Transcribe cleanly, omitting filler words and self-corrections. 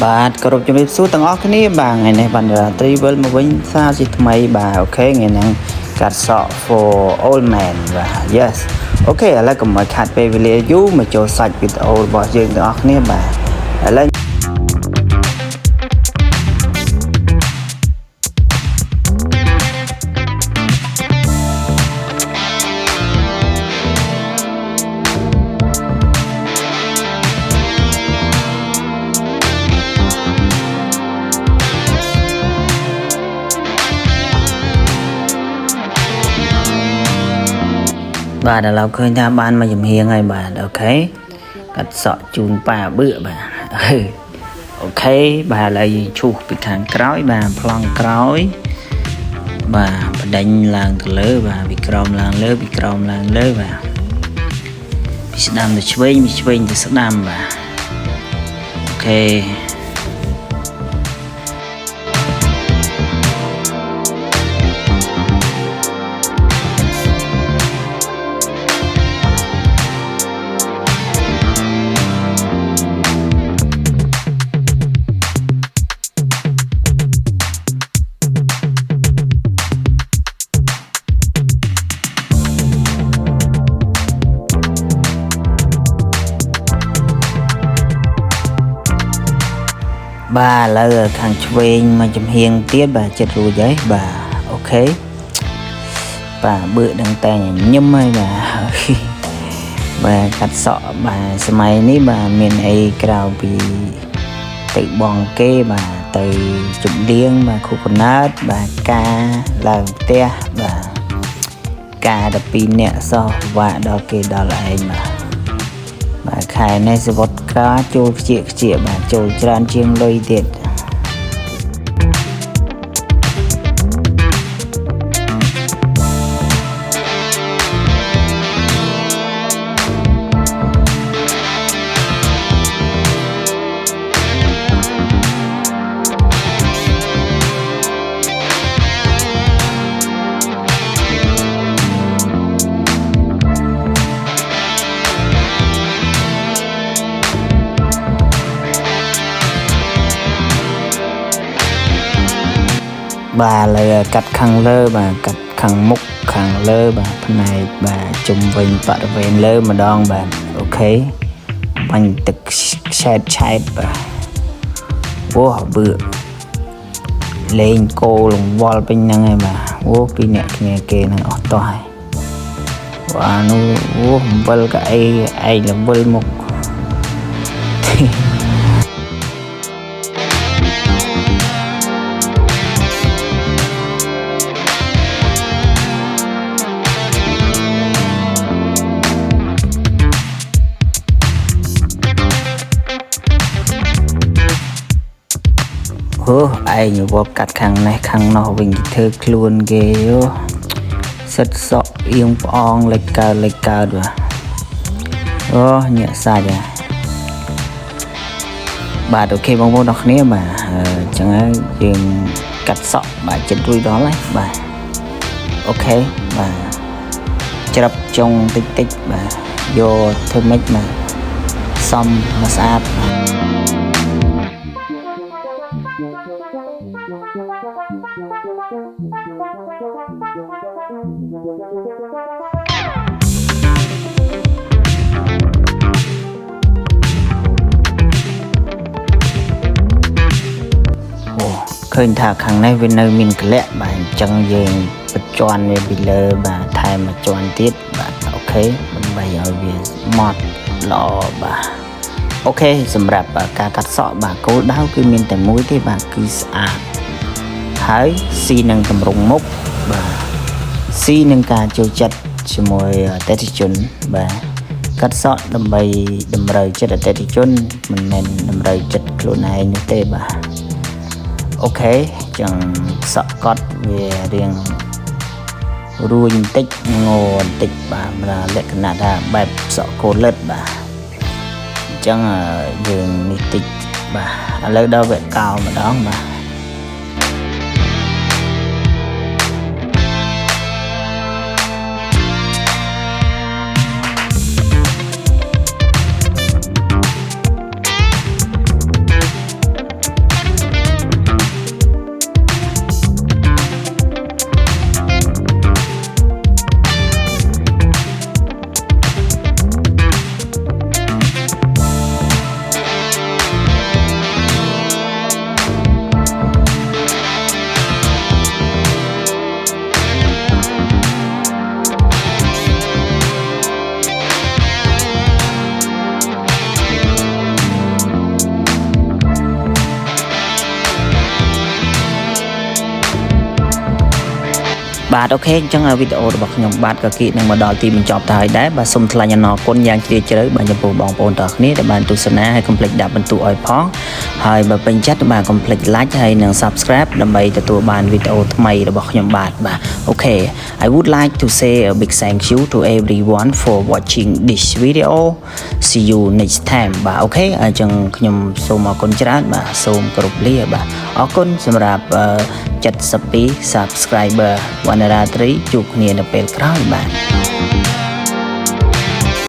បាទគោរពជំរាបសួរទាំងអស់គ្នាបាទថ្ងៃនេះបានរាត្រីវិលមកវិញសារជាថ្មីបាទអូខេថ្ងៃហ្នឹងកាត់សក់ for old man បាទ yes អូខេឥឡូវកុំឲ្យខាត់ពេលវេលាយូរមកចូលសាច់វីដេអូរបស់យើងទាំងអស់គ្នាបាទឥឡូវបាទឥឡូវឃើញថាបានមកចំហៀងហើយបាទអូខេកាត់សក់ជូនប៉ាបឺបាទអូខេបាទឥឡូវយើងឈូសពីខាងក្រោយបាទប្លង់ក្រោយបាទបដិញឡើងទៅលើបាទពីក្រោមឡើងលើពីក្រោមឡើងលើបាទពីស្ដាំទៅឆ្វេងពីឆ្វេងទៅស្ដាំបាទអូខេបាទឥឡូវខាងឆ្វេងមកចំហៀងទៀតបាទចិត្តរួចហើយបាទអូខេបាទបឺដឹងតែញឹមហើយបាទបាទកាត់សក់បាទសម័យនេះបាទមានអីក្រៅពីទៅបងគេបាទទៅជប់លៀងបាទគូកណាតបាទការឡើងផ្ទះបាទការ12នាក់សោះវាក់ដល់គេដល់ឯងបាទខែនេះសវត្តការចូលខ្ជាបាទចូលច្រើនជាងលុយទៀតបាទឥឡូវកាត់ខាងលើបាទកាត់ខាងមុខខាងលើបាទផ្នែកបាទជុំវិញបរិវេណលើម្ដងបាទអូខេបាញ់ទឹកឆែតបាទអូបឺលេងគោលង្វល់ពេញហ្នឹងហើយបាទអូពីរអ្នកគ្នាគេនឹងអស់តោះហើយបាទនោះអូអំបិលក៏អីឯងលវិលមុខអូឯងវបកាត់ខាងនេះខាងនោះវិញធ្វើខ្លួនគេយោសិតសក់អៀងផ្អងលេចកើតបាទអូញាក់សាច់បាទអូខេបងប្អូនទាំងគ្នាបាទអញ្ចឹងហើយយើងកាត់សក់បាទចិត្តរួចដល់ហើយបាទអូខេបាទច្រាប់ចុងតិចបាទយកធ្វើម៉េចបាទសំមកស្អាតឃើញថាខាងនេះវានៅមានកលៈបាទអញ្ចឹងយើងបញ្ជាន់វាពីលើបាទថែមមួយជាន់ទៀតបាទអូខេដើម្បីឲ្យវាម៉ត់ល្អបាទអូខេសម្រាប់ការកាត់សក់បាទគោលដៅគឺមានតែមួយទេបាទគឺស្អាតហើយស៊ីនឹងតម្រង់មុខបាទស៊ីនឹងការចូលចិត្តជាមួយអតិថិជនបាទកាត់សក់ដើម្បីតម្រូវចិត្តអតិថិជនមិនមែនតម្រូវចិត្តខ្លួនឯងនោះទេបាទអូខេចឹងសក់កត់វារៀងរួញបន្តិចងោបន្តិចបាទលក្ខណៈថាបែបសក់កូលិតបាទអញ្ចឹងយើងនេះតិចបាទឥឡូវដល់វគ្គកោម្ដងបាទ ប បាទអូខេអញ្ចឹងវីដេអូរបស់ខ្ញុំបាទក៏គីនឹងមកដល់ទីបញ្ចប់ទៅហើយដែរបាទសូមថ្លែងអំណរគុណយ៉ាងជ្រាលជ្រៅបាទចំពោះបងប្អូនទាំងគ្នាដែលបានទស្សនាហើយកុំភ្លេចដាក់បន្ទូឲ្យផងហើយបើពេញចិត្តបាទកុំភ្លេច like ហើយនិង subscribe ដើម្បីទទួលបានវីដេអូថ្មីរបស់ខ្ញុំបាទអូខេ I would like to say a big thank you to everyone for watching this video see you next time បាទអូខេអញ្ចឹងខ្ញុំសូមអរគុណច្រើនបាទសូមគោរពលាបាទអរគុណសម្រាប់72 subscriber វណ្ណរាត្រីជួបគ្នានៅពេលក្រោយបាទ